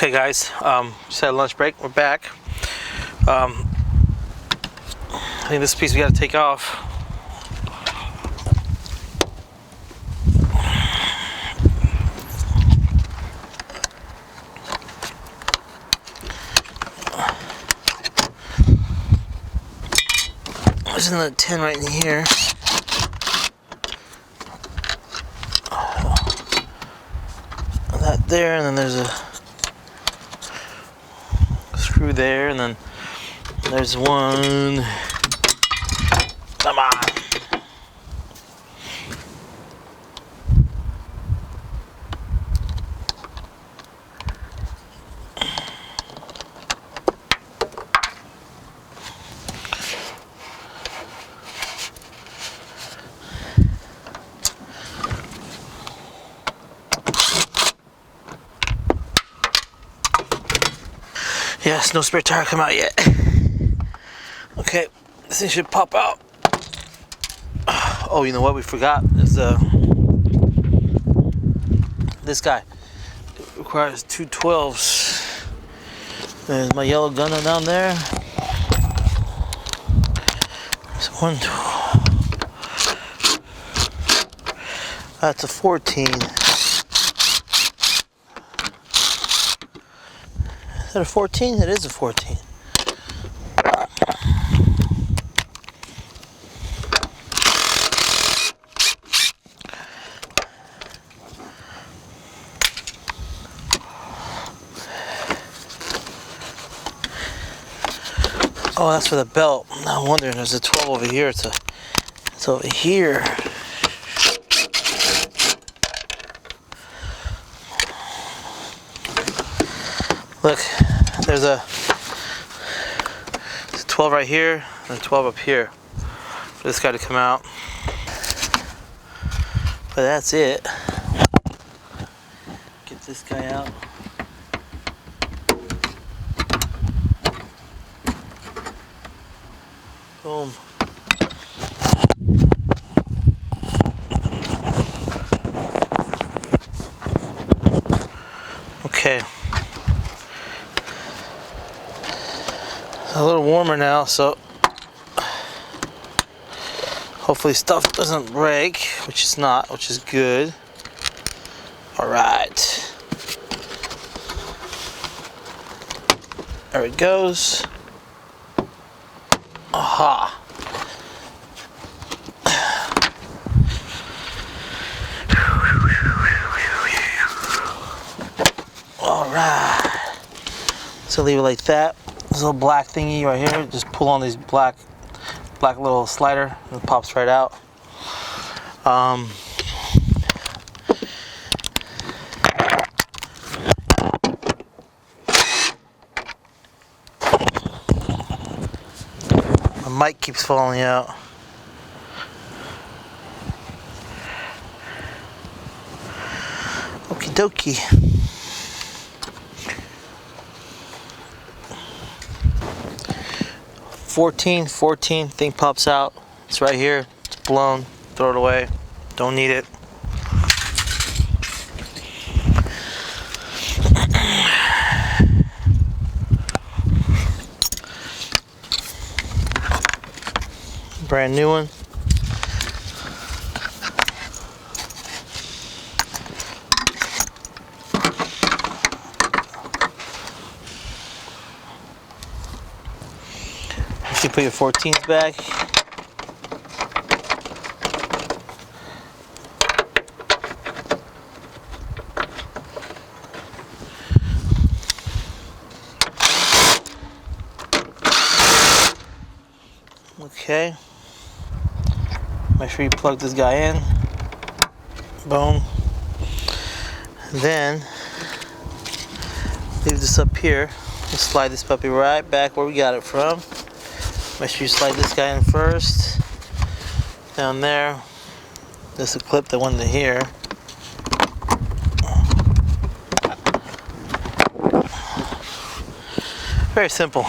Okay guys, just had a lunch break, we're back. I think this piece we gotta take off. There's another 10 right in here. That there, and then there's a screw there, and then there's one. Come on. Yes, no spare tire come out yet. Okay, this thing should pop out. Oh, you know what we forgot is this guy. It requires two 12s. There's my yellow gunner down there. There's one. That's a 14. Is that a 14? It is a 14. Oh, that's for the belt. I'm wondering, there's a 12 over here. It's over here. Look, there's a 12 right here and a 12 up here for this guy to come out. But that's it. Get this guy out. Boom. Okay. A little warmer now, so hopefully stuff doesn't break, which is not, which is good. All right. There it goes. Aha. All right. So leave it like that. This little black thingy right here, just pull on these black little slider and it pops right out. My mic keeps falling out. Okie dokie. 14 thing pops out. It's right here. It's blown. Throw it away. Don't need it. Brand new one. You put your 14s back. Okay. Make sure you plug this guy in. Boom. Then leave this up here. We'll slide this puppy right back where we got it from. Make sure you slide this guy in first. Down there. This will clip the one to here. Very simple.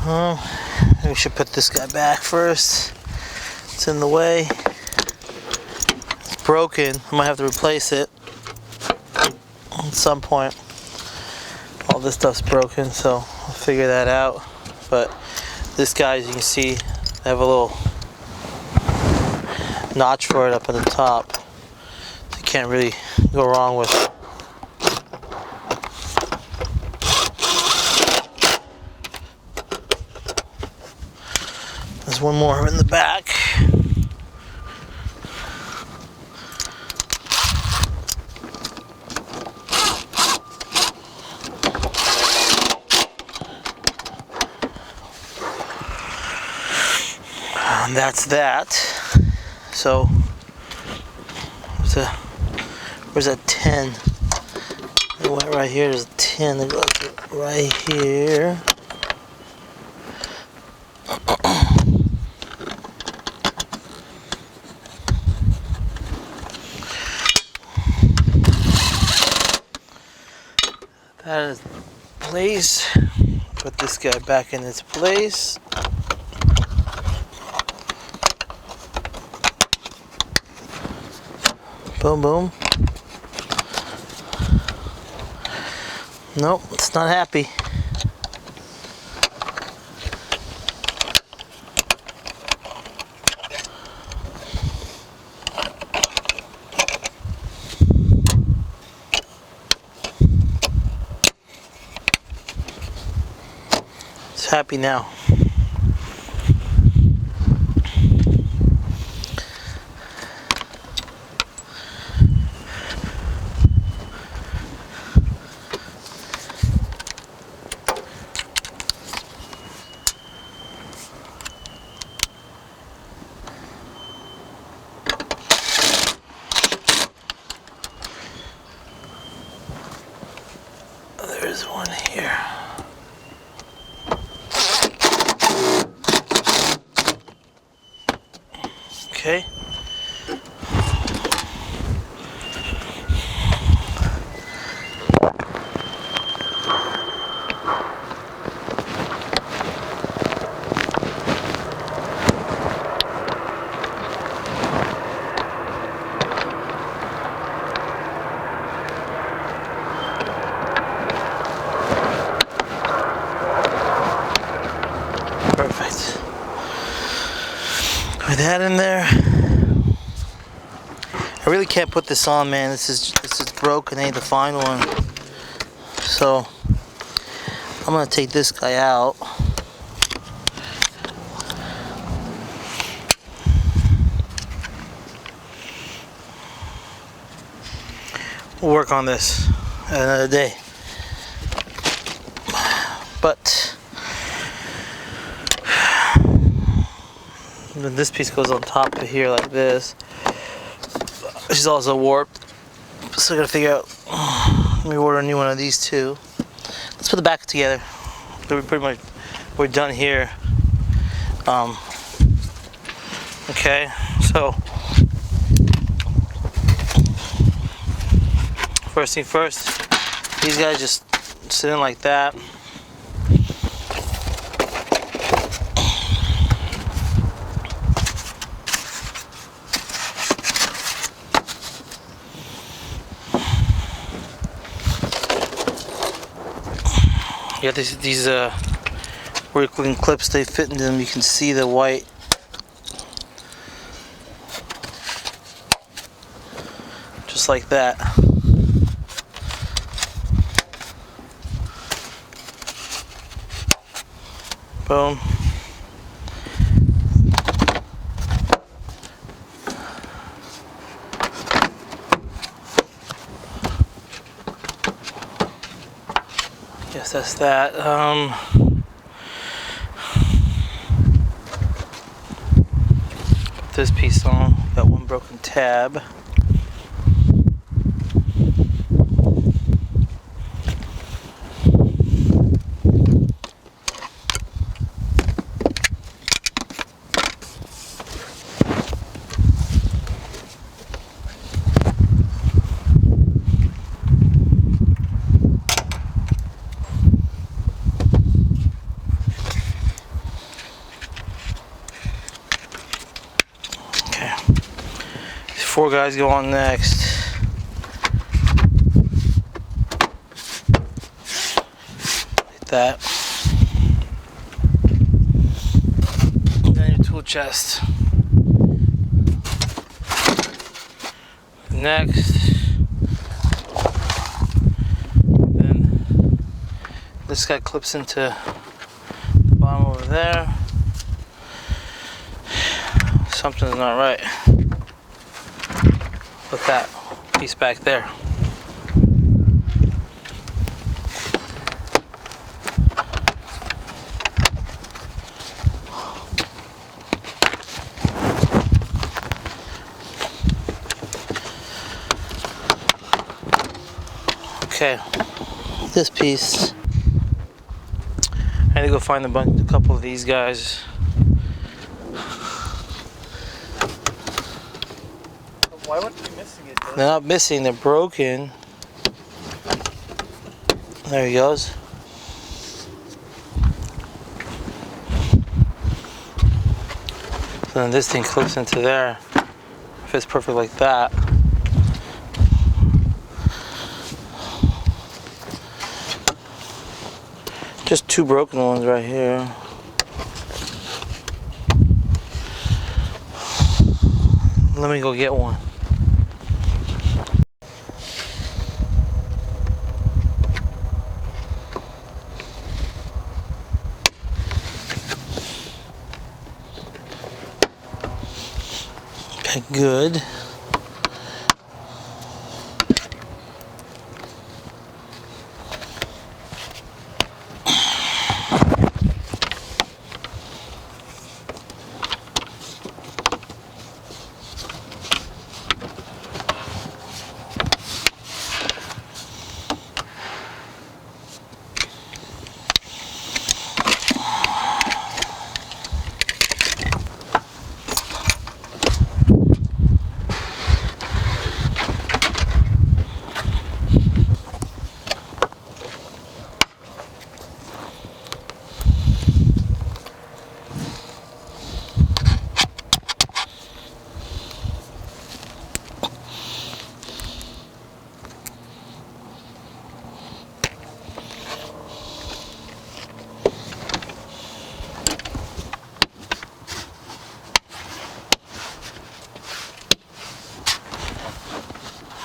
We should put this guy back first. It's in the way. It's broken. I might have to replace it at some point. All this stuff's broken, so I'll figure that out. But this guy, as you can see, I have a little notch for it up at the top. So you can't really go wrong with it. There's one more in the back. And that's that. So, where's that 10? It went right here. There's a 10 that goes right here. That is place. Put this guy back in its place. Boom, boom. Nope, it's not happy. It's happy now. There's one here. Okay. Perfect. With that in there, I really can't put this on, man. This is broken. I need to find one. So I'm gonna take this guy out. We'll work on this another day. But then this piece goes on top of here like this. She's also warped, so I gotta figure out. Let me order a new one of these two. Let's put the back together. We're done here. Okay, so first thing first, these guys just sit in like that. You got these working clips, they fit into them. You can see the white. Just like that. Boom. Yes, that's that. Put this piece on. Got one broken tab. 4 guys go on next. Like that. And then your tool chest. Next. Then this guy clips into the bottom over there. Something's not right. Put that piece back there. Okay, this piece. I had to go find a couple of these guys. Why would you be missing it, though? They're not missing, they're broken. There he goes. So then this thing clips into there. Fits perfect like that. Just 2 broken ones right here. Let me go get one. Okay, good.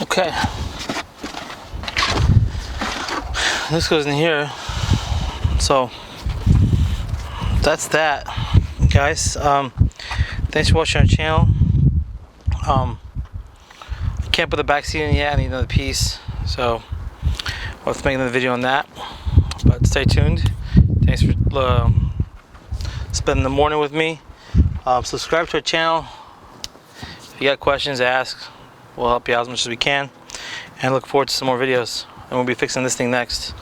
Okay, this goes in here, so that's that, guys. Thanks for watching our channel. I can't put the back seat in yet, I need another piece, so we'll have to make another video on that, but stay tuned. Thanks for spending the morning with me. Subscribe to our channel. If you got questions, ask. We'll help you out as much as we can, and look forward to some more videos, and we'll be fixing this thing next.